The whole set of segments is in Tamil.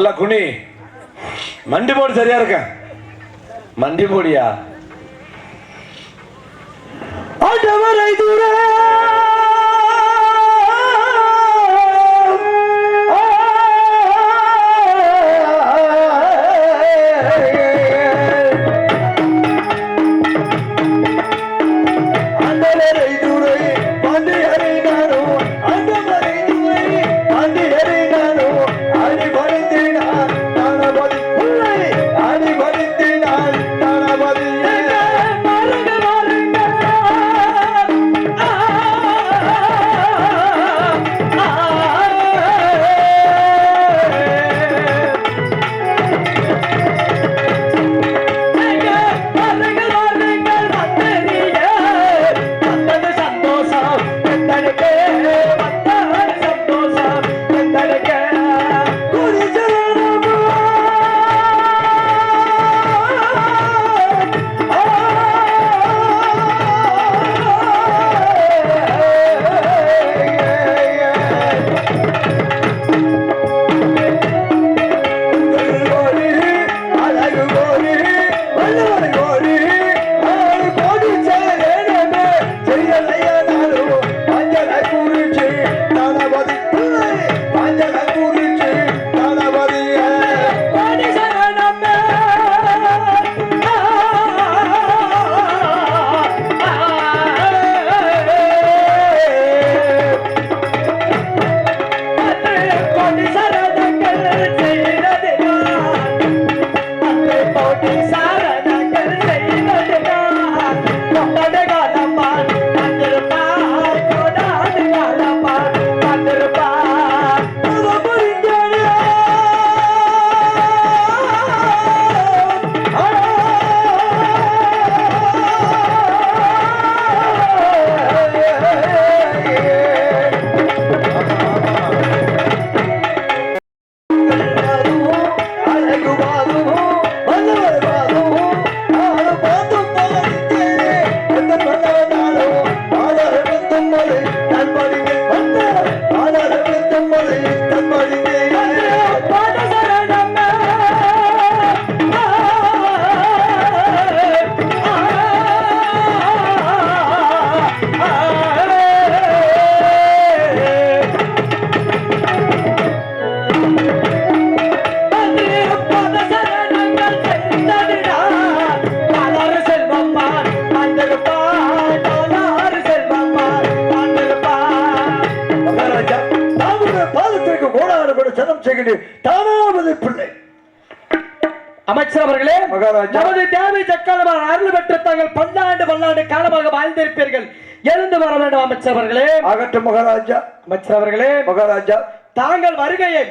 நல்லா குனி. மண்டி போடு. சரியா இருக்க. மண்டி போடியா. ஆண்டவரை தூர அமைச்சர் அவர்களே, நமது தேவை சக்காலமாக அருள் பெற்ற தாங்கள் பல்லாண்டு காலமாக வாழ்ந்திருப்பீர்கள். எழுந்து வர வேண்டும் அமைச்சர் அவர்களே. ஆகட்டும் மகாராஜா. அமைச்சர் அவர்களே, மகாராஜா தாங்கள் வருகையை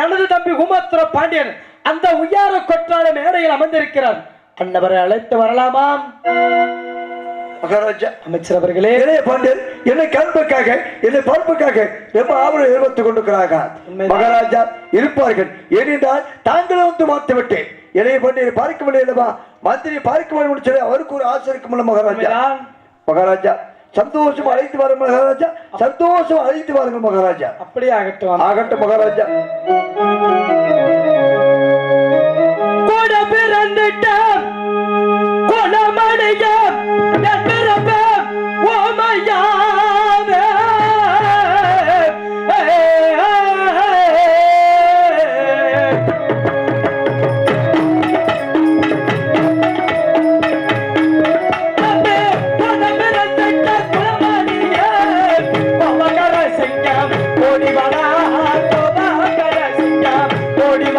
எனது தம்பி உமத்திர பாண்டியன் அந்த உயர கொற்றால மேடையில் அமர்ந்திருக்கிறார். அன்னவரை அழைத்து வரலாமாம் மகாராஜா. அமைச்சர் அவர்களே, இளைய பாண்டியன் என்னை கண்புக்காக என்னை பார்ப்புக்காக ரொம்ப ஆவலம் ஏற்படுத்திக் கொண்டிருக்கிறார்கள். மகாராஜா இருப்பார்கள். ஏனென்றால் தாங்களும் வந்து பார்த்து விட்டேன். இளைய பாண்டியனை பார்க்கவில்லை அல்லவா? மந்திரி பார்க்க வேண்டும் சொல்லி அவருக்கு ஒரு ஆசை இருக்குமில்ல மகாராஜா. மகாராஜா சந்தோஷம் அழைத்து வாருங்கள் மகாராஜா. சந்தோஷம் அழைத்து வாருங்கள் மகாராஜா. அப்படியே ஆகட்டும். ஆகட்டும் மகாராஜா. கூட பிறந்துட்டான் கொலமடையான் ஓமையாவே ஓடி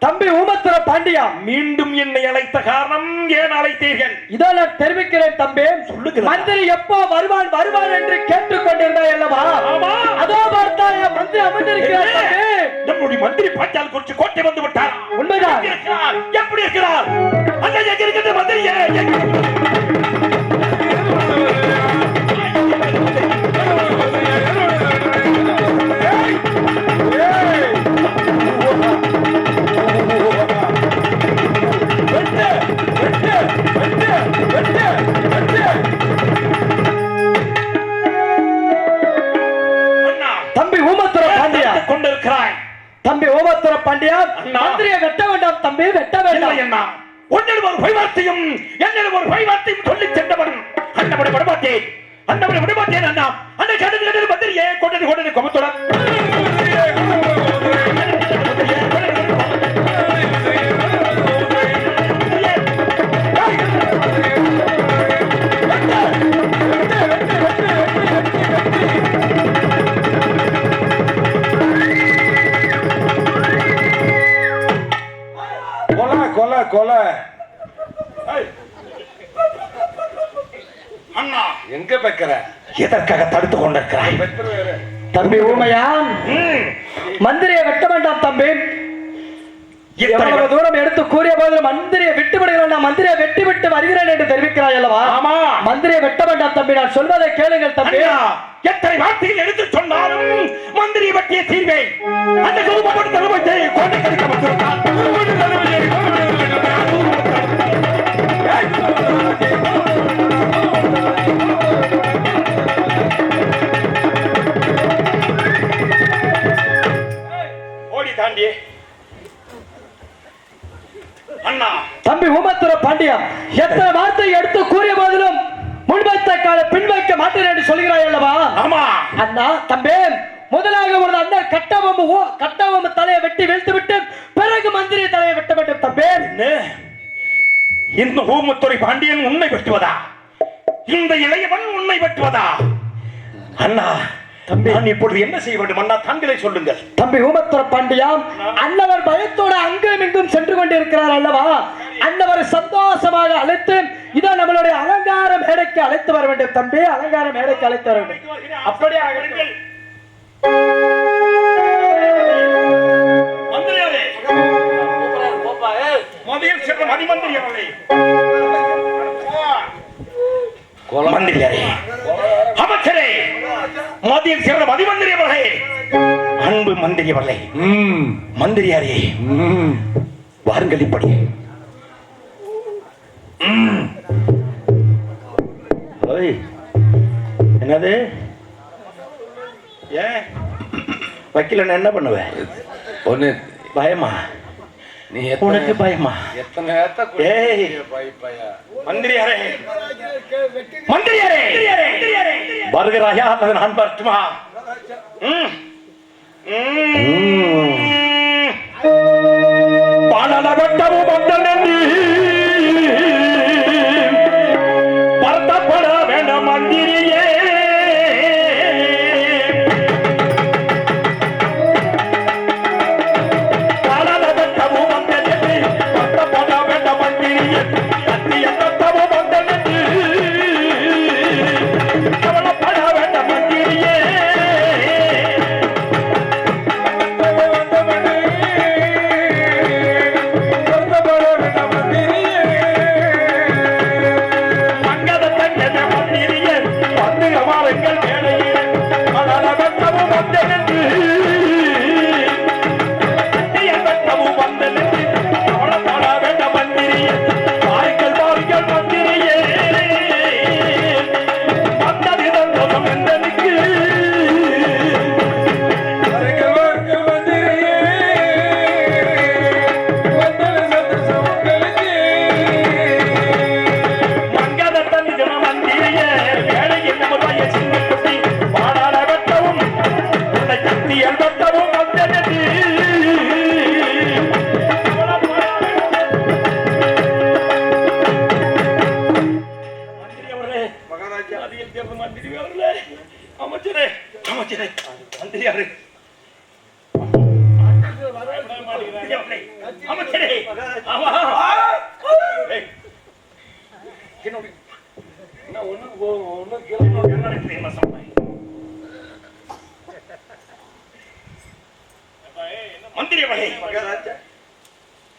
தம்பி ஊமத்துர பாண்டியா, மீண்டும் என்னை அழைத்த காரணம் ஏன் அழைத்தீர்கள்? இதோ நான் தெரிவிக்கிறேன் தம்பி. சொல்லுங்கள். மந்திரி எப்போ வருவான் வருவான் என்று கேட்டுக் கொண்டிருந்தாய் அல்லவா? ஆமா. அதோ பார்த்தாயா மந்திரி அமர்ந்திருக்கிறார் தம்பி. நம்முடைய மந்திரி பாஞ்சால் குறிச்சு கோட்டை வந்து விட்டார். உண்மைதான். எப்படி இருக்கிறார்? அந்த எங்க இருக்கின்ற மந்திரியே? தம்பி ஊமத்துர பாண்டியா கொண்டிருக்கிறாய். தம்பி ஊமத்துர பாண்டியா, மந்திரியை வெட்ட வேண்டாம் தம்பி, வெட்ட வேண்டாம். என்ன உன்னிடம் ஒரு பைவார்த்தையும் என்னிடம் ஒரு பைவார்த்தையும் சொல்லி சென்றவன் அண்ணபடி விடமாட்டேன், அண்ணபடி விடமாட்டேன். அண்ணா அந்த கடல் மந்திரியே கொண்டது கொண்டது கொமத்துடன் கொலை கொலை. அண்ணா எங்க வைக்கிற? எதற்காக தடுத்துக் கொண்டிருக்கிறாய்? தம்பி ஊமையா, மந்திரியை வெட்ட வேண்டாம் தம்பி. எவ்வளவு தூரம் எடுத்து கூறிய போது மந்திரியை விட்டு விடுகிறேன், மந்திரியை வெட்டி விட்டு வருகிறேன் என்று தெரிவிக்கிறாய் அல்லவா? ஆமா. மந்திரியை வெட்ட வேண்டாம் தம்பி, நான் சொல்வதை கேளுங்கள் தம்பி. எத்தனை வார்த்தைகள் எடுத்து சொன்னாலும் மந்திரி பற்றிய தீர்வை அந்த குடும்பப்பட்ட தலைமையை கோட்டை கடிக்க வந்திருந்தார். ஓடி தாண்டி அண்ணா. தம்பி ஊமத்துர பாண்டியா, எத்தனை வார்த்தை எடுத்து கூறிய போதிலும் முன்வைத்த கால பின்வைக்க மாட்டேன் என்று சொல்கிறாய் அல்லவா? ஆமா அண்ணா. தம்பி, முதலாக ஒரு அண்ணன் கட்டவம் தலையை வெட்டி வீழ்த்து விட்டு பிறகு மந்திரி தலையை வெட்ட வேண்டும் தம்பி. இந்த ஊமத்துறை பாண்டியன் உன்னை வெட்டுவதா? இந்த இளையவன் உன்னை வெட்டுவதா? அண்ணா தம்பி, நான் இப்பொழுது என்ன செய்ய வேண்டும் அண்ணா? தாங்களே சொல்லுங்கள். தம்பி ஊமத்துர பாண்டியா, அண்ணவர் பயத்தோடு அங்கும் இங்கும் சென்று கொண்டிருக்கிறார் அல்லவா? அண்ணவரை சந்தோஷமாக அழைத்து இதோ நம்மளுடைய அலங்கார மேடைக்கு அழைத்து வர வேண்டும் தம்பி, அலங்கார மேடைக்கு அழைத்து வர வேண்டும். அப்படியே ஆகட்டும். மந்திரியாரே, மதியம் சென்ற மதிமந்திரி அவர்களே, மந்திரியாரே, அமைச்சரே, மதியம் சென்ற மதிமந்திரி அவர்களே, அன்பு மந்திரி அவர்களே, மந்திரியாரே, வாருங்கள் இப்படி. என்னது? ஏன் வக்கீல என்ன பண்ணுவேன்? ஒண்ணு பயமா? நீ உனக்கு பயமா? எத்தனை ஏய் மந்திரியாரே, மந்திரியாரே, வருகிறாயா அல்லது நான் வரட்டுமா? பாடலவட்டமும் வந்தல் என்று வருத்தப்பட வேண்டாம் மந்திரியே. பாடலவட்டமும் வந்தல் என்று வருத்தப்பட வேண்டாம் மந்திரியே. சத்தியத்தமும் வந்தல் என்று கவலைப்பட வேண்டாம் மந்திரியே. மந்திரி. ஆமா. ஏய். என்னோட என்ன ஒண்ணு கேளு என்ன தெரியுமா சொன்னேன்? மந்திரி அவர்களே,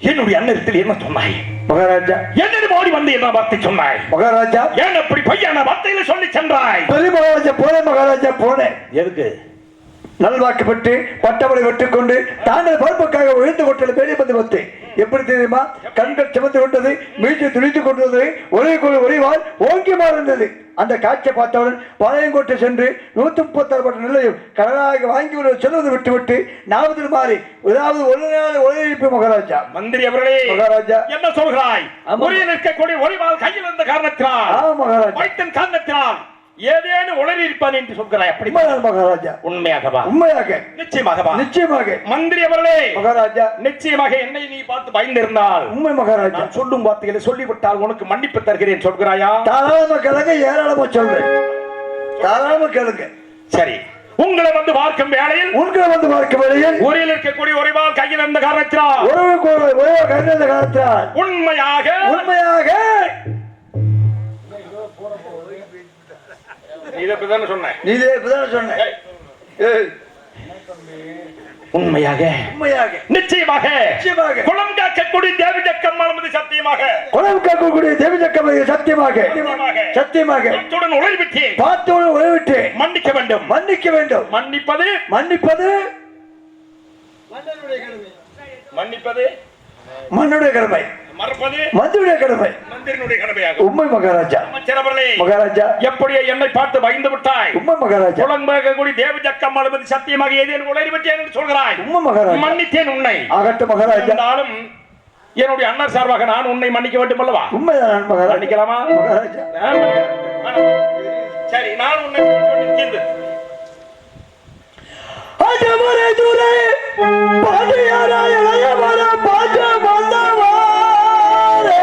என்னுடைய அண்ணத்தில் என்ன சொன்னாய்? மகாராஜா என்னது ஓடி வந்து என்ன வார்த்தை சொன்னாய்? மகாராஜா ஏன் அப்படி பொய்யான வார்த்தையில சொல்லி சென்றாய்? பெரிய மகாராஜா போனேன் மகாராஜா போனேன். எதுக்கு? நல்வாக்குப்பட்டு பட்டமளை வெட்டுக்கொண்டு தாங்கள் பொறுப்புக்காக உயர்ந்து கொண்டது வெளியே வந்து வந்தேன். எப்படி தெரியுமா? கண்கள் சிவந்து கொண்டது, மீச்சு துணித்துக் கொண்டது, ஒரேவால் ஓங்கி மாறினது. அந்த காட்சியை பார்த்தவுடன் பாளையங்கோட்டை சென்று 136 நிலையும் கடனாக வாங்கி செல்வது விட்டுவிட்டு நாவதில் மாறி ஏதாவது ஒரு நாள் ஒளிப்பு மகாராஜா. மந்திரி அவர்களே, மகாராஜா என்ன சொல்கிறாய்? ஒரே நிற்கக்கூடிய ஒளிவால் கையில் இருந்த காரணத்தினால் மகாராஜா வைத்தன் காரணத்தினால் ஏதேனும் உளறி இருப்பான் என்று சொல்கிறாய். அப்படி மகாராஜா உண்மையாகவா? உண்மையாக நிச்சயமாகவா? நிச்சயமாக. மந்திரி அவர்களே, மகாராஜா நிச்சயமாக என்னை நீ பார்த்து பயந்திருந்தால் உண்மை மகாராஜா. நான் சொல்லும் வார்த்தைகளை சொல்லிவிட்டால் உனக்கு மன்னிப்பு தருகிறேன் சொல்கிறாயா? தாராளமா கேளுங்க, ஏராளமா சொல்றேன். தாராளமா கேளுங்க. சரி, உங்களை வந்து பார்க்கும் வேளையில் ஊரில் இருக்கக்கூடிய ஒருவாள் கையில் இருந்த காரணத்தினால் உண்மையாக உண்மையாக நிச்சயமாக குளம் காக்கக்கூடிய தேவி ஜக்கம்மாள் சத்தியமாக சத்தியமாக பார்த்துடன் உழைவிட்டேன். மன்னிக்க வேண்டும். மன்னிப்பது மன்னுடைய கடமை, மந்திரியுடைய கடமை. உண்மை மகாராஜா. மகாராஜா எப்படியே என்னை பார்த்து பயந்து விட்டாய்? உண்மை மகாராஜா. குளம்பகக்கூடிய தேவி ஜக்கம்மாள் சத்தியமாக ஏதேனும் உளறிவிட்டேன் என்று சொல்கிறாய். உண்மை மகாராஜா. மன்னித்தேன் உன்னை. ஆகட்டும் மகாராஜா. இருந்தாலும் என்னுடைய அண்ணன் சார்பாக நான் உன்னை மன்னிக்க வேண்டும் அல்லவா? உண்மைதான் மகாராஜா. மன்னிக்கலாமா மகாராஜா? சரி, நான் உன்னை அஜமரை துரை பாண்டியாராய இளையவர பாஜ வந்தவாரே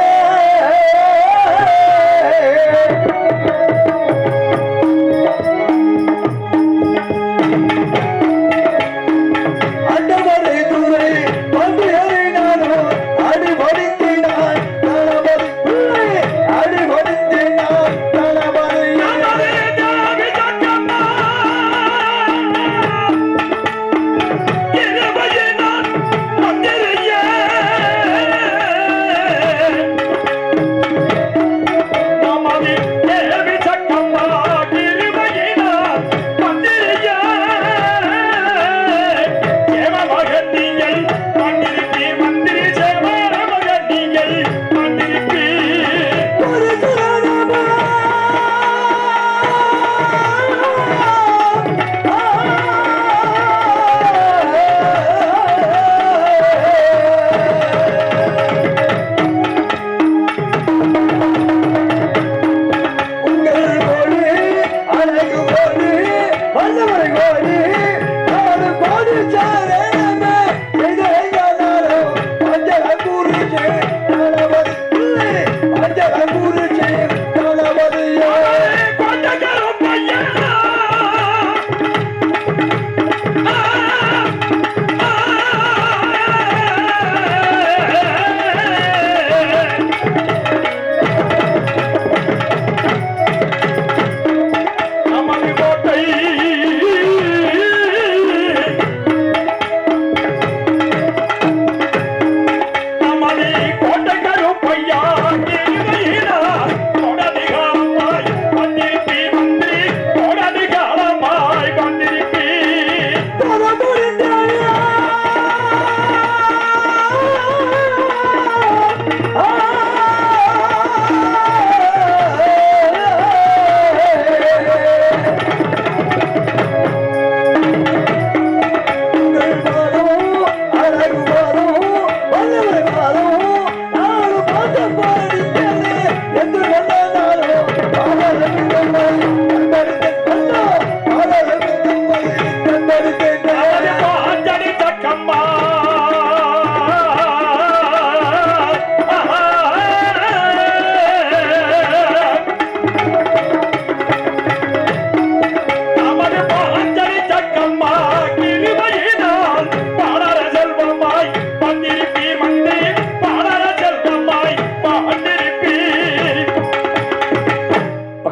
அஜமரை துரை பாண்டியாரை நானோ அடிபடித்தினான் தளபதி பிள்ளை அடிபடித்தினான் தளபதி மந்திரி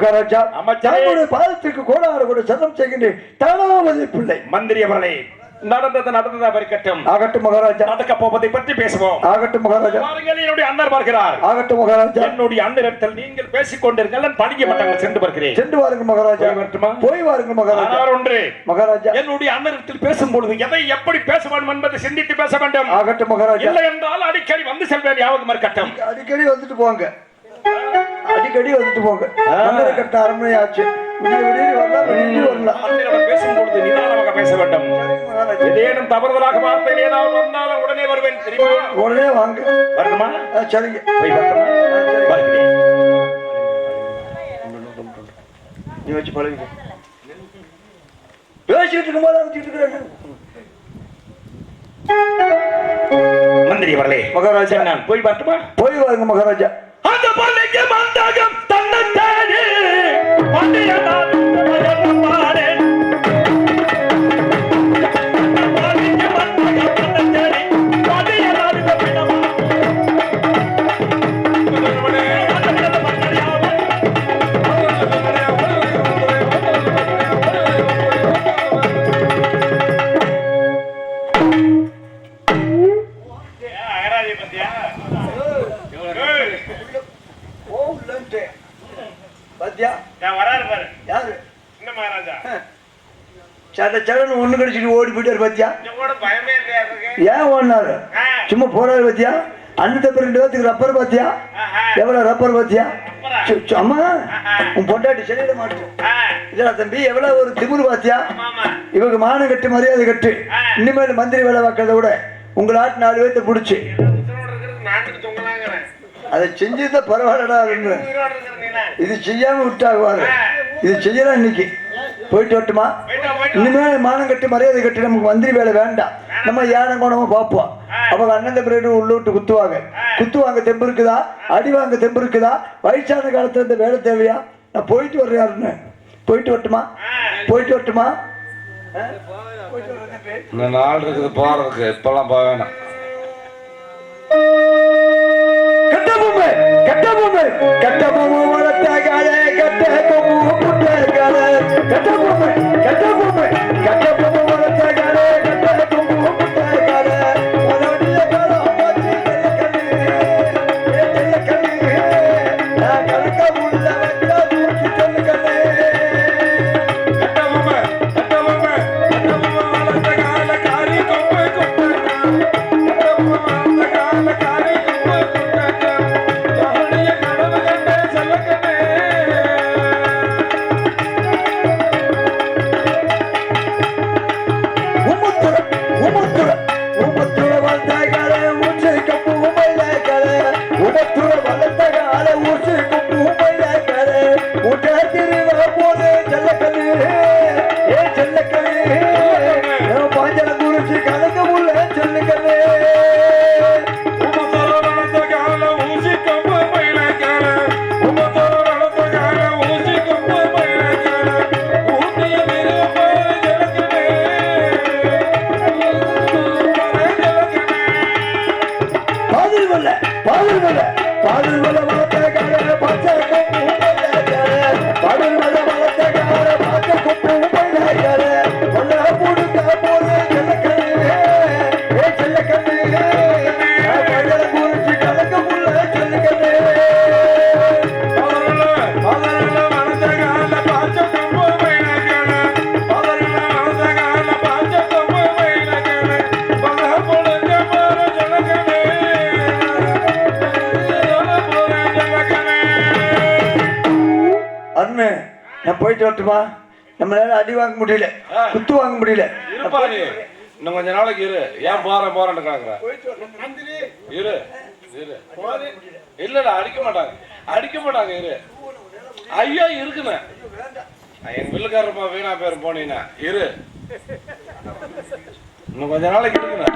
மகாராஜா அமைச்சரே. தங்களுடைய பாதத்திற்கு கோடாறு கூட சரணம் செய்கின்றேன் தானாவதி பிள்ளை. மந்திரி அவர்களே, நடந்ததா இருக்கட்டும். ஆகட்டும் மகாராஜா. நடக்க போவதை பற்றி பேசுவோம். ஆகட்டும் மகாராஜா. பாருங்கள், என்னுடைய அண்ணர் வருகிறார். ஆகட்டும் மகாராஜா. என்னுடைய அண்ணரிடத்தில் நீங்கள் பேசிக் கொண்டிருங்கள். நான் பணிக்க மாட்டாங்க சென்று வருகிறேன். சென்று வாருங்க மகாராஜா. போய் வரட்டுமா? போய் வாருங்க மகாராஜா. ஆனால் ஒன்று மகாராஜா, என்னுடைய அண்ணரிடத்தில் பேசும்பொழுது எதை எப்படி பேச வேண்டும் என்பதை சிந்தித்து பேச வேண்டும். ஆகட்டும் மகாராஜா. இல்லை என்றால் அடிக்கடி வந்து செல்வேன். ஞாபகம் இருக்கட்டும். அடிக்கடி வந்துட்டு போங்க. அடிக்கடி வந்துட்டு போங்க. மந்திர கட்ட அரண்மனை ஆச்சு. வரலாம். அண்ணனிடம் பேசும்பொழுது நிதானமாக பேச வேண்டும். ஏதேனும் தவறுதலாக வார்த்தை ஏதாவது வந்தாலும் உடனே வருவேன். தெரியுமா? உடனே வாங்க. வரணுமா? சரிங்க. போய் வரட்டுமா? வருகிறேன். நீ வச்சு பழகிக்க. பேசிட்டு இருக்கும்போது வச்சுட்டு இருக்கிறேன். மந்திரி அவர்களே, மகாராஜா, நான் போய் வரட்டுமா? போய் வாருங்க மகாராஜா. அந்த பள்ளிக்கு மந்தகம் தன்னத்தானே பள்ளியதான் பாடே. பள்ளிக்கு மந்தகம் தன்னத்தானே பள்ளியதான் பின்னமா. ஒண்ணு கடிச்சிட்டு ஓடி போயிட்டாரு பாத்தியா? ஏன் ஓடினாரு? சும்மா போறாரு பாத்தியா? அண்ணன் தப்பு 2 பேத்துக்கு ரப்பர் பாத்தியா? எவ்வளவு ரப்பர் பாத்தியா? அம்மா உன் பொண்டாட்டி செடியில மாட்டு இல்ல தம்பி, எவ்வளவு ஒரு திமிரு பாத்தியா? இவங்க மானம் கட்டு மரியாதை கட்டு. இனிமேல் மந்திரி வேலை பார்க்கறத விட உங்க நாட்டு 4 பேர்த்த பிடிச்சு அதை செஞ்சுதான் பரவாயில்லடா. இது செய்யாம விட்டாகுவாரு. இது செய்யலாம். இன்னைக்கு போயிட்டு வரட்டுமா? இனிமேல் மானம் கட்டு மரியாதை கட்டு. நமக்கு மந்திரி வேலை வேண்டாம். நம்ம யானை கோணமா பார்ப்போம். அவங்க அண்ணன் பிறகு உள்ள விட்டு குத்துவாங்க. தெம்பு இருக்குதா? அடி வாங்க தெம்பு இருக்குதா? வயசான காலத்துல இந்த வேலை தேவையா? நான் போயிட்டு வர்றேன். போயிட்டு வரட்டுமா? இந்த நாள் இருக்குது போறதுக்கு. இப்பெல்லாம் போக வேணாம். கட்ட பொம்மை வளர்த்தாகாலே கட்ட பொம்மை புட்டாகாலே கட்ட பொம்மை வளர்த்தாகாலே கட்ட பொம்மை புட்டாகாலே உன்னுடைய காலம் பார்த்து கண்ணு நான் கணக்க உள்ள வந்தா தூக்கி சொல்லு கண்ணு. கட்ட பொம்மை வளர்த்தாகாலே காரி கொம்பை கொட்டாங்க. கட்ட பொம்மை வளர்த்தாகாலே காரி கொம்பை கொட்டாங்க. நான் போயிட்டு வரட்டுமா? நம்மளால அடி வாங்க முடியல, குத்து வாங்க முடியல. இன்னும் கொஞ்ச நாளைக்கு இரு. ஏன் போறேன்னு கேக்குற? இரு. இல்ல அடிக்க மாட்டாங்க. இரு. ஐயா இருக்குன்னு எங்க வில்லுக்காரப்பா வீணா பேரும் போனீங்கன்னா இரு. இன்னும் கொஞ்ச நாளைக்கு இருக்குண்ணா.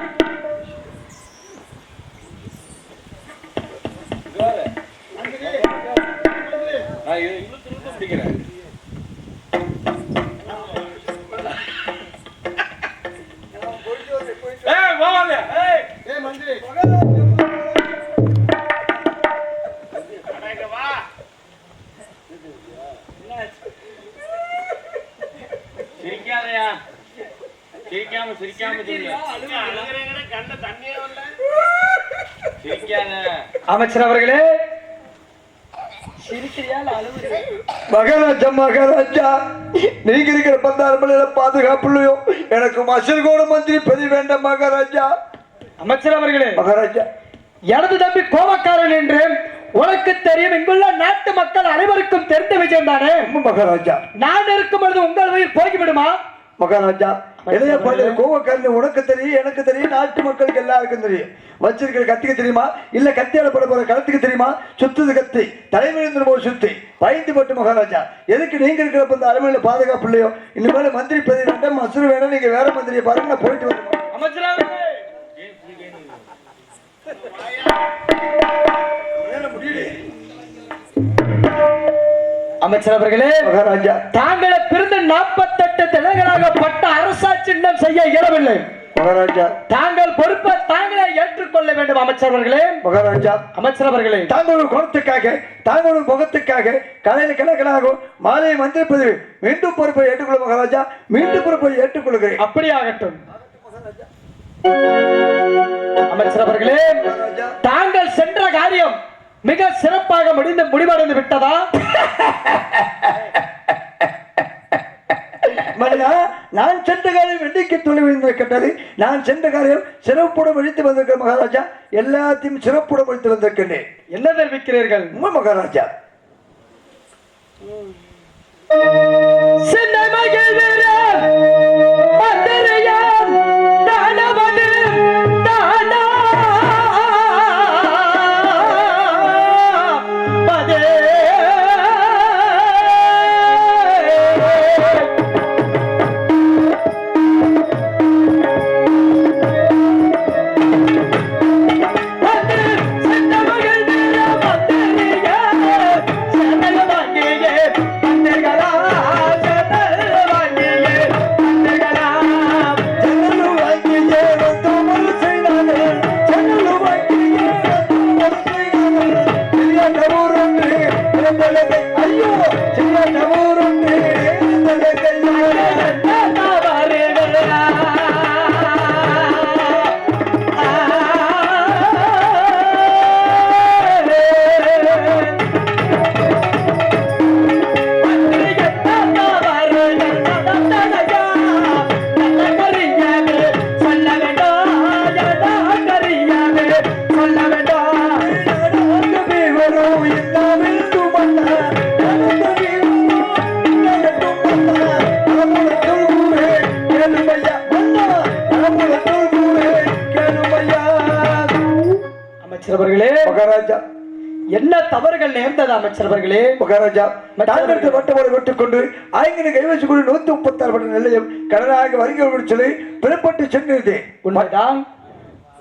நான் இழுத்து பிடிக்கிறேன். அமைச்சர் அவர்களே சிரிக்கிறியா இல்ல அழுவுறியா? மகாராஜா மகாராஜா நீங்க இருக்கிற 16 மணியில பாதுகாப்பு இல்லையோ எனக்கு மசில் கூட மந்திரி பதவி வேண்டாம் மகாராஜா. அமைச்சர் அவர்களே மகாராஜா எனது தம்பி கோபக்காரன் என்று உனக்கு தெரியும். இங்குள்ள நாட்டு மக்கள் அனைவருக்கும் தெரிந்த விஷயம் தானே மகாராஜா. நான் இருக்கும் பொழுது உங்கள் உயிர் போய்விடுமா மகாராஜா? இளைய பாண்டிய கோவக்காரன் உனக்கு தெரியும், எனக்கு தெரியும், நாட்டு மக்களுக்கு எல்லாருக்கும் தெரியும். வச்சிருக்கிற கத்திக்கு தெரியுமா இல்ல கத்தியால போட போற களத்துக்கு தெரியுமா? சுத்துது கத்தி தலைமையிலிருந்து போய் சுத்தி பயந்து போட்டு மகாராஜா. எதுக்கு நீங்க இருக்கிறப்ப இந்த அரண்மனையில பாதுகாப்பு இல்லையோ இனிமேல மந்திரி பதவி வேண்டாம், மசூர் வேண்டாம், நீங்க வேற மந்திரியை பாருங்க, நான் போயிட்டு வரேன். அமைச்சர் அவர்களே அமைச்சர் அவர்களே மகாராஜா தாங்களை பிறந்து 48 தினங்களாக பட்ட அரசாட்சி இன்னும் செய்ய இயலவில்லை மகாராஜா. தாங்கள் பொறுப்பை தாங்களே ஏற்றுக்கொள்ள வேண்டும் அமைச்சர் அவர்களே. மகாராஜா அமைச்சர் அவர்களே தாங்களோட குணத்துக்காக தாங்களோட முகத்துக்காக கலையில கணக்கனாகும் மாலை மந்திரி பதவி மீண்டும் பொறுப்பை ஏற்றுக்கொள்ள மகாராஜா, மீண்டும் பொறுப்பை ஏற்றுக்கொள்கிறேன். அப்படி ஆகட்டும் அமைச்சர் அவர்களே. தாங்கள் சென்ற காரியம் மிக சிறப்பாக முடிவடைந்து விட்டதா? நான் சென்ற காரியம் வெண்டிக்கு துணிவிருக்கின்றது. நான் சென்ற காரியம் சிறப்புடன் முடித்து வந்திருக்கிறேன் மகாராஜா. எல்லாத்தையும் சிறப்புடன் முடித்து வந்திருக்கின்றேன். என்ன தெரிவிக்கிறீர்கள் மகாராஜா? மகாராஜா என்ன தவறுகள் நேர்ந்தது அமைச்சர் அவர்களே? மகாராஜா தாங்களுக்கு வட்டமோடு விட்டுக்கொண்டு ஆய்களை கைவச்சு கொண்டு 136 நிலையம் கடனாக வருகிறவர்கள் சொல்லி பிறப்பட்டு சென்றது உண்மைதான்.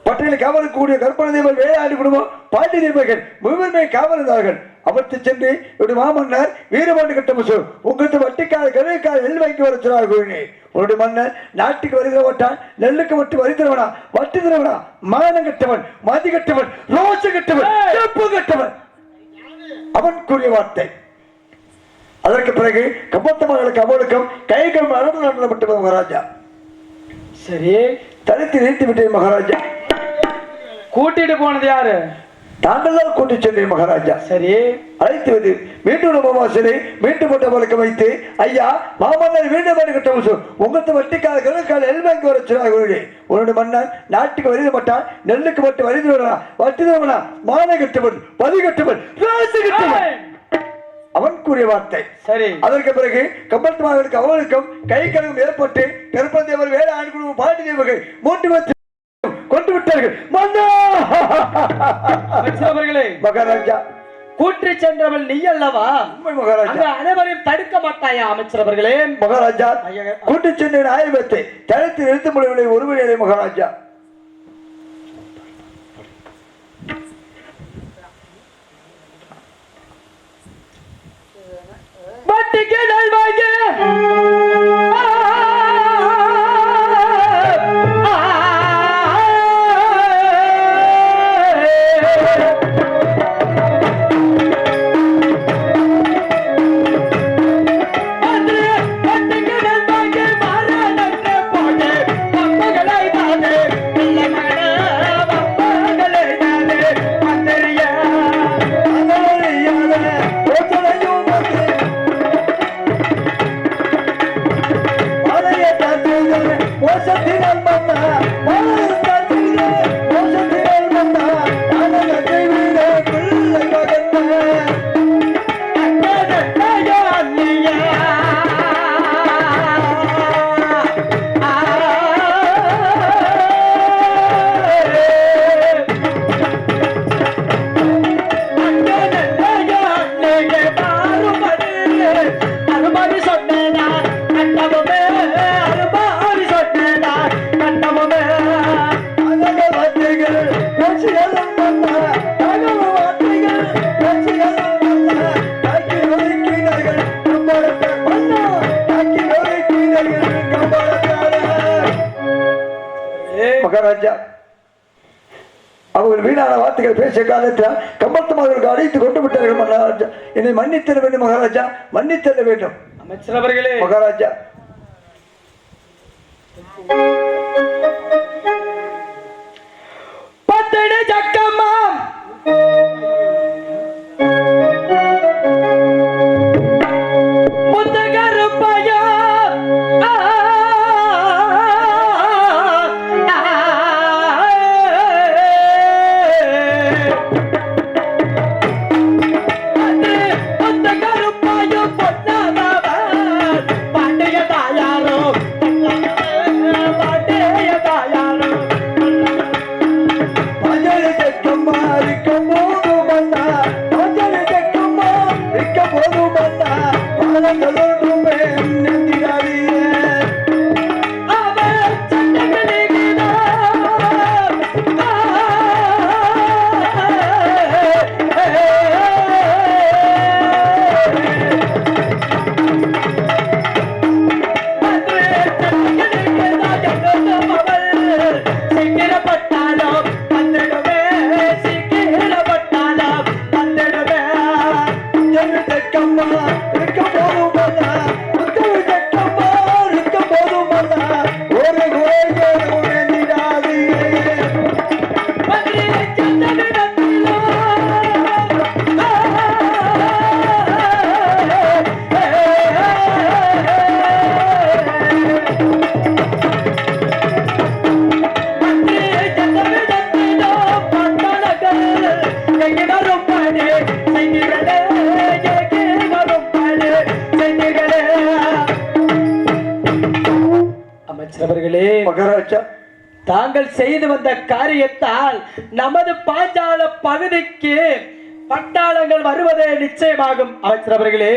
பட்டியலில் காவலுக்கு கூடிய கற்பனை தேவர் வேளாண் குடும்பம் பாண்டி தேவர்கள் முழுமை காவலர்கள் அவற்றை சென்று என்னுடைய மாமன்னர் வீரபாண்டி கட்டமுசு உங்களுக்கு வட்டிக்கார கருக்கார நெல் வாங்கி வர சொன்னார்கள். உன்னுடைய மன்னர் நாட்டுக்கு வரி தரமாட்டான், நெல்லுக்கு மட்டும் வரி தரவனா, வட்டி தரவனா, மானம் கட்டவன், மதி கட்டவன், ரோச கட்டவன், செப்பு கட்டவன் அவன் கூறிய வார்த்தை. அதற்கு பிறகு கம்பத்த மகளுக்கு அவளுக்கும் கைகள் நடத்தப்பட்ட மகாராஜா. சரி தடுத்து நிறுத்தி விட்டேன் மகாராஜா. கூட்டிட்டு போனது யாரு? தாங்கள் தான் கூட்டி சென்றேன் மகாராஜா. சரி அழைத்து வந்து மீண்டும் மாமாசனை மீண்டும் போட்ட வழக்கம் வைத்து ஐயா மாமன்னர் மீண்டும் கட்ட உங்களுக்கு வட்டிக்கால நெல் வாங்கி வர சொன்னாங்க. உன்னுடைய மன்னர் நாட்டுக்கு வரித மாட்டான், நெல்லுக்கு மட்டும் வரி தருவனா, வட்டி தருவனா, மான கட்டவன், பதி கட்டவன், ராசு கட்டவன் அவன் கூறிய வார்த்தை. சரி அதற்கு பிறகு கம்பத்து மகளுக்கு அவளுக்கும் கை கழுவும் ஏற்பட்டு கருப்பன் தேவர் வேலை ஆண் குழுவும் பாண்டி தேவர்கள் 3 பேர் கொண்டு விட்டார்கள். மகாராஜா கூற்றி சென்றவள் நீ அல்லவா? மகாராஜா அனைவரையும் தடுக்க மாட்டாயா அமைச்சர் அவர்களே? மகாராஜா கூட்டி சென்ற ஆயுதத்தை தடுத்து நிறுத்த முடியவில்லை ஒருவரையிலே மகாராஜா. வட்டிக்கு நல்வாங்க மகாராஜா அவர்கள் வீணான வார்த்தைகள் பேசிய காலத்தில் கம்பத்து மகளுக்கு அழைத்து கொண்டு விட்டார்கள் மகாராஜா. என்னை மன்னித்தர வேண்டும் மகாராஜா, மன்னித்தர வேண்டும். அமைச்சர் அவர்களே மகாராஜா பத்தடி ஜக்கம்மா முத்தகருப்பையா மகாராஜா தாங்கள் செய்து வந்த காரியத்தால் நமது பாஞ்சால பகுதிக்கு பட்டாளங்கள் வருவதே நிச்சயமாகும். அமைச்சர் அவர்களே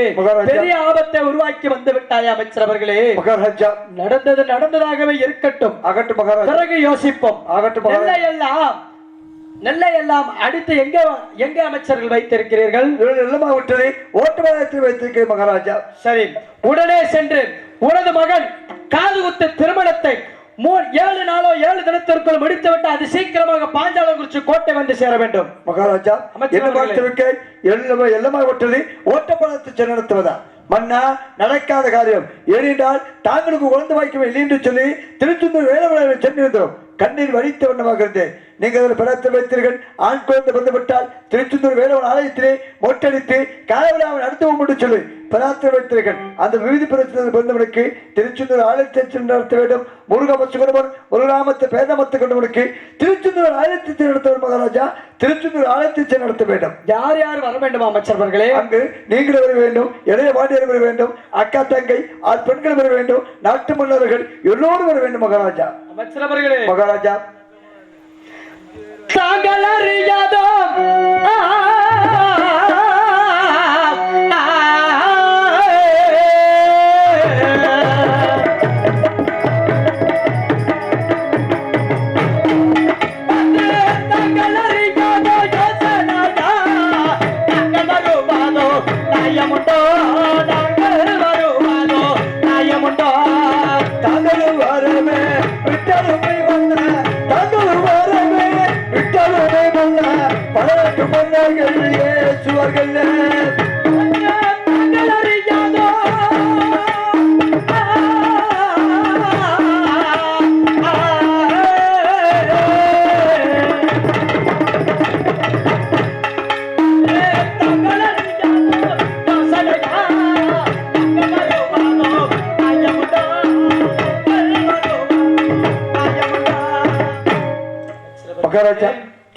பெரிய ஆபத்தை உருவாக்கி வந்து விட்டாய் அமைச்சர் அவர்களே. மகாராஜா நடந்தது நடந்ததாகவே இருக்கட்டும், ஆகட்டும் மகாராஜா, பிறகு யோசிப்போம். ஆகட்டும் நெல்லை எல்லாம் அடித்து எங்க அமைச்சர்கள் வைத்திருக்கிறீர்கள்? எல்லாம் விட்டதை ஓட்டுவாயத்தில் வைத்திருக்கிறேன் மகாராஜா. சரி, உடனே சென்று உனது மகன் காதுகுத்து திருமணத்தை 7 நாளோ 7 தினத்திற்குள் முடித்துவிட்டு அது சீக்கிரமாக பாஞ்சாலங்குறிச்சி கோட்டை வந்து சேர வேண்டும். மகாராஜா என்ன பார்த்திருக்க எல்லாமே விட்டதை ஓட்டப்பழத்தை சென்று நடத்துவதா மன்னா? நடக்காத காரியம். ஏனென்றால் தாங்களுக்கு குழந்தை வாய்க்கவே இல்லை என்று சொல்லி திருச்செந்தூர் வேலை சென்றிருந்தோம். கண்ணீர் வடித்த வண்ணமாக இருந்தேன். நீங்கள் அதில் பிறத்து வைத்தீர்கள். ஆண் குழந்தை வந்துவிட்டால் திருச்செந்தூர் வேலவன் ஆலயத்திலே மொட்டடித்து காலவிழாவை நடத்துவோம் என்று சொல்லி பிரார்த்தனை வைத்தீர்கள். அந்த விவிதி பிரச்சனை பிறந்தவனுக்கு திருச்செந்தூர் ஆலயத்தை சென்று நடத்த வேண்டும். முருகமசுகரவன் முருகாமத்தை பேதமத்தை கொண்டவனுக்கு திருச்செந்தூர் ஆலயத்தை நடத்தவர் மகாராஜா. திருச்செந்தூர் ஆலயத்தை சென்று நடத்த வேண்டும். யார் யார் வர வேண்டும் அமைச்சர்களே? அங்கு நீங்கள் வர வேண்டும், இளைய வாண்டியர் வர வேண்டும், அக்கா தங்கை ஆறு பெண்கள் வர வேண்டும், நாட்டு மன்னர்கள் எல்லோரும் வர வேண்டும் மகாராஜா. அமைச்சர்களே மகாராஜா தாங்கள் அறியாதோ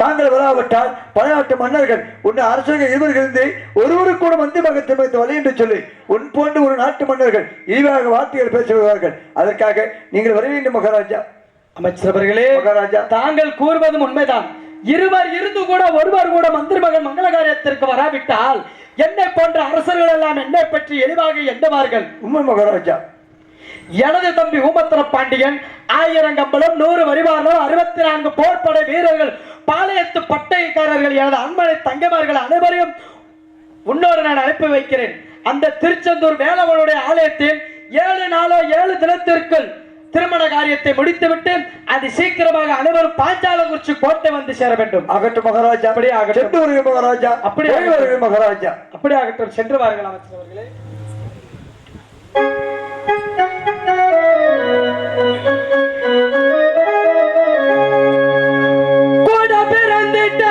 தாங்கள் வராவிட்டால் பழையாட்டு மன்னர்கள் உன்னை அரசர்கள் இருவர்கள் ஒருவருக்கு கூட மந்திரி மகத்தை வழி என்று சொல்லி உன் போன்று ஒரு நாட்டு மன்னர்கள் இழிவாக வார்த்தைகள் பேசுவார்கள். அதற்காக நீங்கள் வர வேண்டும் மகாராஜா. அமைச்சர்களே மகாராஜா தாங்கள் கூறுவதும் உண்மைதான். இருவர் இருந்து கூட ஒருவர் கூட மந்திரி மகன் மங்கள காரியத்திற்கு வராவிட்டால் என்னை போன்ற அரசர்கள் எல்லாம் என்னை பற்றி எளிவாக எண்ணுவார்கள். உண்மை மகாராஜா. எனது தம்பி ஊமத்திர பாண்டியன் 1000 கம்பளம் 100 வரிவாரம் 64 போர்ப்படை வீரர்கள் பாளையத்து பட்டயக்காரர்கள் எனது அன்மனை தங்கமார்கள் அனைவரையும் உன்னோடு நான் அனுப்பி வைக்கிறேன். அந்த திருச்செந்தூர் வேலவனுடைய ஆலயத்தில் 7 நாளோ 7 தினத்திற்குள் திருமண காரியத்தை முடித்துவிட்டு அது சீக்கிரமாக அனைவரும் பாஞ்சாலங்குறிச்சி கோட்டை வந்து சேர வேண்டும். ஆகட்டும் மகாராஜா. அப்படியே ஆகட்டும். சென்று வருகிற மகாராஜா. அப்படியே வருகிற மகாராஜா. அப்படி ஆகட்டும். சென்று வாருங்கள் அமைச்சர் அவர்களே. கூட பிறந்திட்ட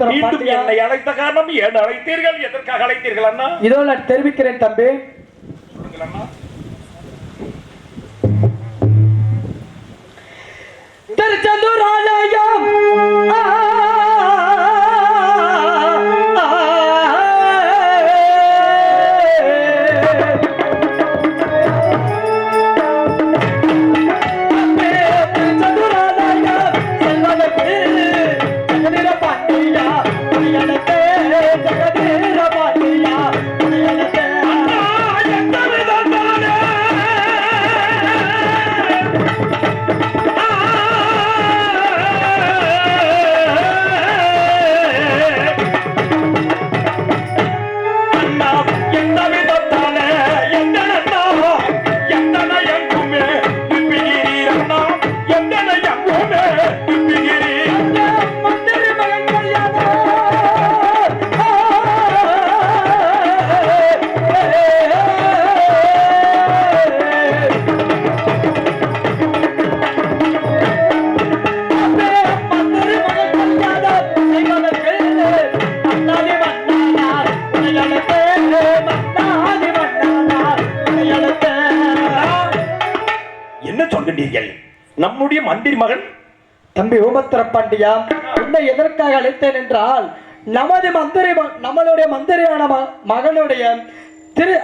மீண்டும் என்னை அழைத்த காரணம் ஏன் அழைத்தீர்கள்? எதற்காக அழைத்தீர்கள் அண்ணா? இதோ நான் தெரிவிக்கிறேன் தம்பி. சொல்லுங்கள் அண்ணா. திருச்செந்தூர் ஆலயம் எந்த விதத்தில் தெரியல. நம்முடைய மந்திரி மகன் தம்பி ஊமத்திர பாண்டியா, உன்னை எதற்காக அழைத்தேன் என்றால் நம்மளுடைய மந்திரியான மகனுடைய திரு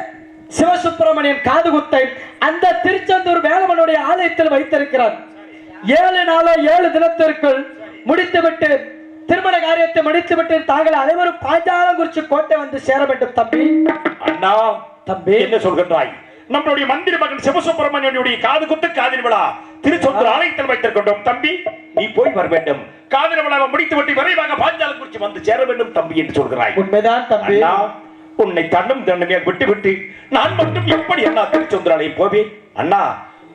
சிவசுப்பிரமணியன் காதுகுத்தை அந்த திருச்செந்தூர் வேலவனுடைய ஆலயத்தில் வைத்திருக்கிறார். 7 நாளோ 7 தினத்திற்குள் முடித்துவிட்டு திருமண காரியத்தை முடித்துவிட்டு தாங்கள் அனைவரும் பாஞ்சாலங்குறிச்சி கோட்டை வந்து சேர வேண்டும் தம்பி. அண்ணா தம்பி என்ன சொல்கின்றாய்? நம்மளுடைய மந்திரி மகன் சிவசுப்பிரமணியனுடைய காது குத்து காதிரி விழா திருச்செந்தூர் ஆலயத்தில் வைத்திருக்கின்றோம் தம்பி. நீ போய் வர வேண்டும். காதிரி விழாவை முடித்துவிட்டு விரைவாக பாஞ்சாலங்குறிச்சி வந்து சேர வேண்டும் தம்பி என்று சொல்கிறாய். உண்மைதான் தம்பி. உன்னை தன்னும் தன்னுமையாக விட்டு நான் மட்டும் எப்படி அண்ணா திருச்செந்தூர் ஆலயம் போவேன்? அண்ணா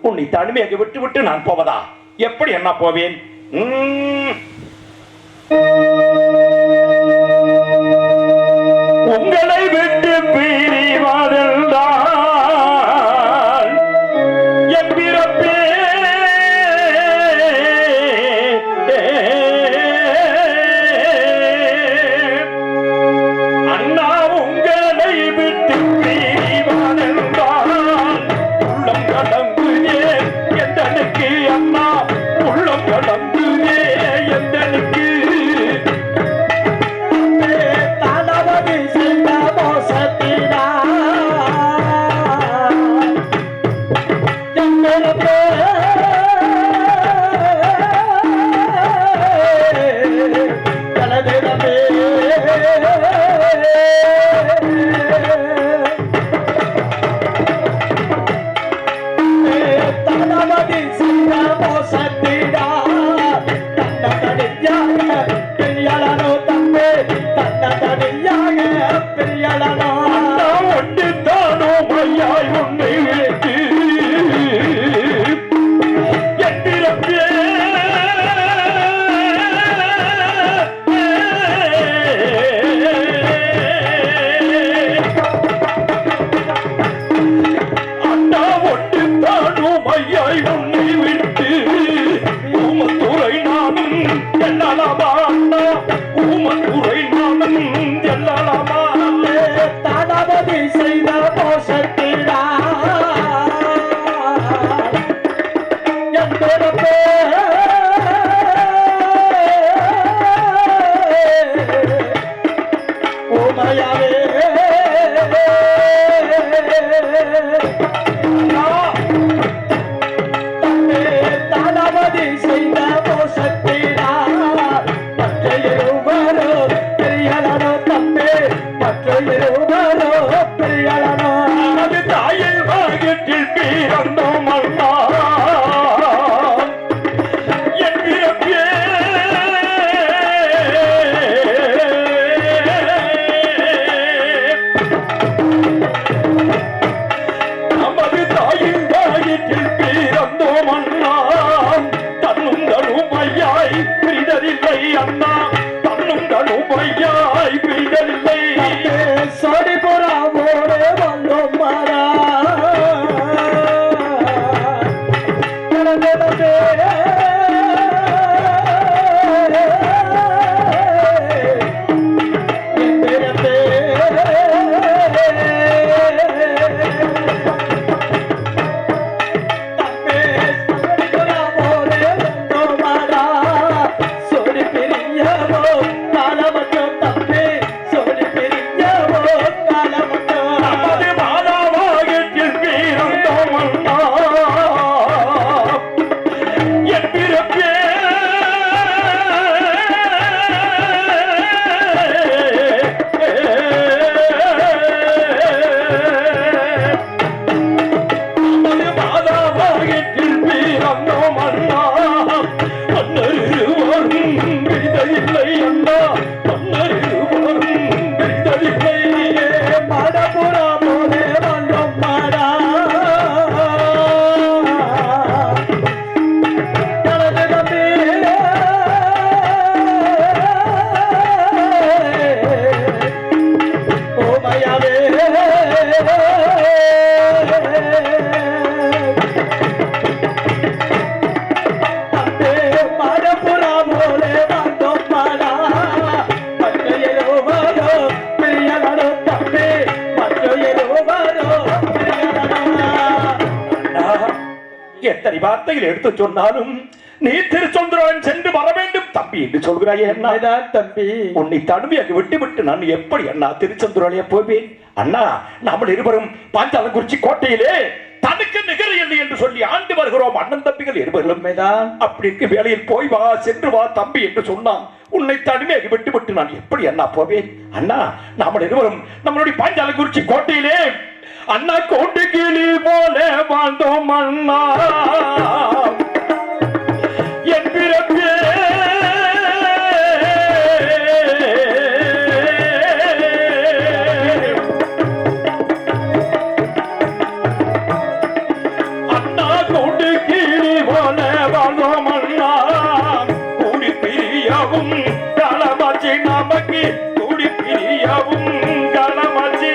உன்னை தனிமையாக விட்டு நான் போவதா? எப்படி அண்ணா போவேன்? உங்களை விட்டு பிரிவதென்றால் என் பிறப்பே அண்ணா உங்களை விட்டு பிரிவதென்றால் உள்ளம் கடங்குதே எந்தனுக்கு அண்ணா உள்ளம் கடங்குதே எந்தனுக்கு வார்த்தையில் எடுத்து சொன்னாலும் நீ திருச்செந்தூரம் சென்று வர வேண்டும் தம்பி என்று சொல்கிறாயே அண்ணா. உண்மைதான் தம்பி. உன்னை தனிமையாக விட்டு நான் எப்படி அண்ணா திருச்செந்தூராலே போவேன்? அண்ணா, நாம் இருவரும் பாஞ்சாலங்குறிச்சி கோட்டையிலே தனக்கு நிகர் இல்லை என்று சொல்லி ஆண்டு வருகிறோம் அண்ணன் தம்பிகள் இருவரும். உண்மைதான். அப்படி இருக்க வேளையில் போய் வா, சென்று வா தம்பி என்று சொன்னான். உன்னை தனிமையாக விட்டு நான் எப்படி அண்ணா போவேன்? அண்ணா, நாம் இருவரும் நம்மளுடைய பாஞ்சாலங்குறிச்சி கோட்டையிலே அண்ணா கோட்டை கிளி போல வாழ்ந்தோம் அண்ணா. என் பிறப்பே அண்ணா கோட்டை கிளி போல வாழ்ந்தோம் அண்ணா. கூடி பிரியவும் களமாச்சு நமக்கு, கூடி பிரியவும் களமாச்சு.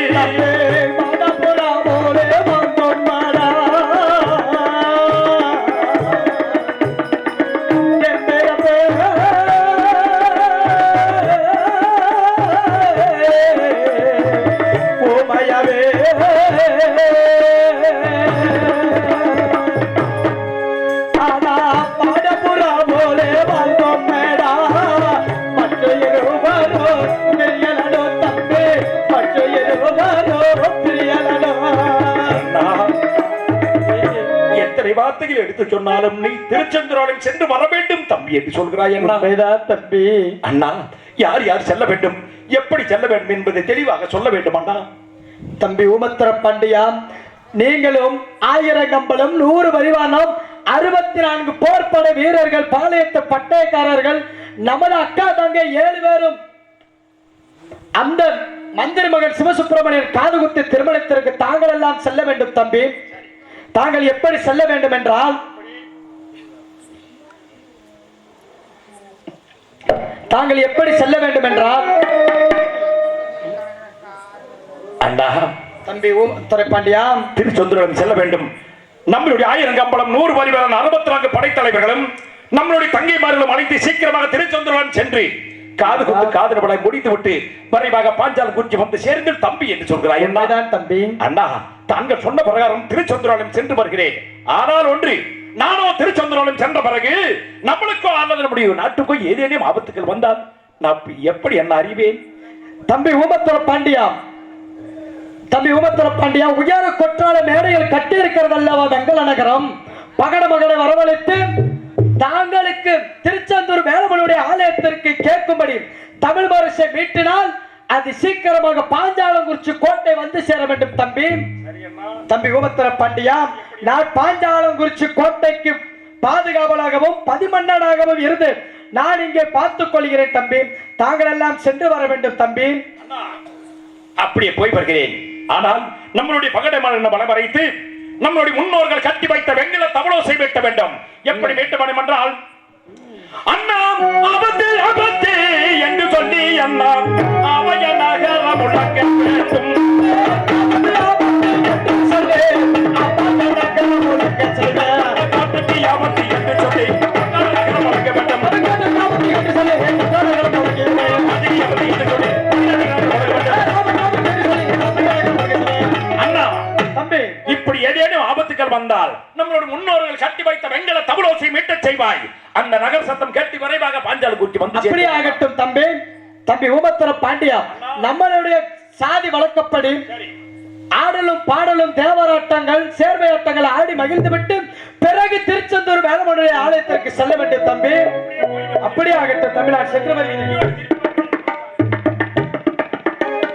வார்த்தைகள் எடுத்து சொன்னாலும் நீ திருச்செந்தூரம் சென்று வர வேண்டும் தம்பி என்று சொல்கிறாய் அண்ணா. தம்பி. அண்ணா, யார் யார் செல்ல வேண்டும், எப்படி செல்ல வேண்டும் என்பதை தெளிவாக சொல்ல வேண்டும் அண்ணா. தம்பி ஊமத்திர பாண்டியா, நீங்களும் 1000 கம்பளம் 100 வரிவானம் 64 போர்ப்படை வீரர்கள், பாளையத்து பட்டயக்காரர்கள், நமது அக்கா தங்கை 7 பேரும் அந்த மந்திரி மகன் சிவசுப்பிரமணியன் காதுகுத்து திருமணத்திற்கு தாங்கள் எல்லாம் செல்ல வேண்டும் தம்பி. தாங்கள் எப்படி செல்ல வேண்டும் என்றால், தாங்கள் எப்படி செல்ல வேண்டும் என்றால் அண்ணா, தம்பி ஊமத்துறை பாண்டியா, திருச்செந்தூரம் செல்ல வேண்டும். நம்மளுடைய 1000 கம்பளம் 100 வரிவரன் 64 படைத்தலைவர்களும் நம்மளுடைய தங்கைமார்களும் அழைத்து சீக்கிரமாக திருச்செந்தூரம் சென்று காது குத்து காதலை முடித்து விட்டு விரைவாக பாஞ்சாலங்குறிச்சி வந்து சேர்ந்து தம்பி என்று சொல்கிறாய். என்னதான் தம்பி? அண்ணா, தாங்கள் சொன்ன பிரகாரம் திருச்செந்தூரம் சென்று வருகிறேன். ஆனால் ஒன்று, நானோ திருச்செந்தூரம் சென்ற பிறகு நம்மளுக்கோ அல்லது நம்முடைய நாட்டுக்கோ ஏதேனும் ஆபத்துகள் வந்தால் நான் எப்படி என்ன அறிவேன்? தம்பி ஊமத்துறை பாண்டியா, தம்பி ஊமத்துறை பாண்டியா, உயர கொற்றால மேடையில் கட்டி இருக்கிறது அல்லவா வெங்கல நகரம். பகட மகனை வரவழைத்து தாங்களுக்கு திருச்செந்தூர் வேலவனுடைய ஆலயத்திற்கு கேட்கும்படி தமிழ் பரிசை மீட்டினால் அது சீக்கிரமாக பாஞ்சாலங்குறிச்சி கோட்டை வந்து சேர வேண்டும் தம்பி. தம்பி ஊமத்திர பாண்டியா, நான் பாஞ்சாலங்குறிச்சி கோட்டைக்கு பாதுகாவலாகவும் பதிமன்னனாகவும் இருந்து நான் இங்கே பார்த்துக் கொள்கிறேன் தம்பி. தாங்கள் எல்லாம் சென்று வர வேண்டும் தம்பி. அப்படியே போய் வருகிறேன். ஆனால் நம்மளுடைய பகடைமான பலம் வரைத்து நம்மளுடைய முன்னோர்கள் கட்டி வைத்த வெங்கல தவளோசை வெட்ட வேண்டும். எப்படி வெட்ட வேண்டும் என்றால், அண்ணா ஆபத்து ஆபத்து என்று சொல்லி அண்ணா அவய நகர முழங்க வேண்டும். ஆபத்து என்று சொல்லி நகர முழங்க வேண்டும். இப்படி ஏதேனும் ஆபத்துகள் வந்தால் நம்மளோட முன்னோர்கள் கட்டி வைத்த வெங்கல தவளோசை மீட்டச் செய்வாய். அந்த நகர சத்தம் கேட்டு விரைவாக பாஞ்சாலங்குறிச்சி வந்து அப்படியே ஆகட்டும் தம்பி. தம்பி ஊமத்திர பாண்டியா, நம்மளுடைய சாதி வழக்கப்படி ஆடலும் பாடலும் தேவராட்டங்கள் சேர்வையாட்டங்கள் ஆடி மகிழ்ந்து விட்டு பிறகு திருச்செந்தூர் வேலவனுடைய ஆலயத்திற்கு செல்ல வேண்டும் தம்பி. அப்படியே ஆகட்டும் தம்பி. நான் சென்று வருகிறேன்.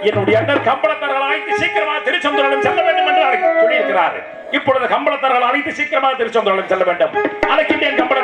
என்னுடைய அண்ணன் கம்பளத்தர்கள் அழைத்து சீக்கிரமாக திருச்செந்தூரம் செல்ல வேண்டும் என்று சொல்லியிருக்கிறார். இப்பொழுது கம்பளத்தர்கள் அழைத்து சீக்கிரமாக திருச்செந்தூரம் செல்ல வேண்டும். அழைக்கின்றேன் கம்பள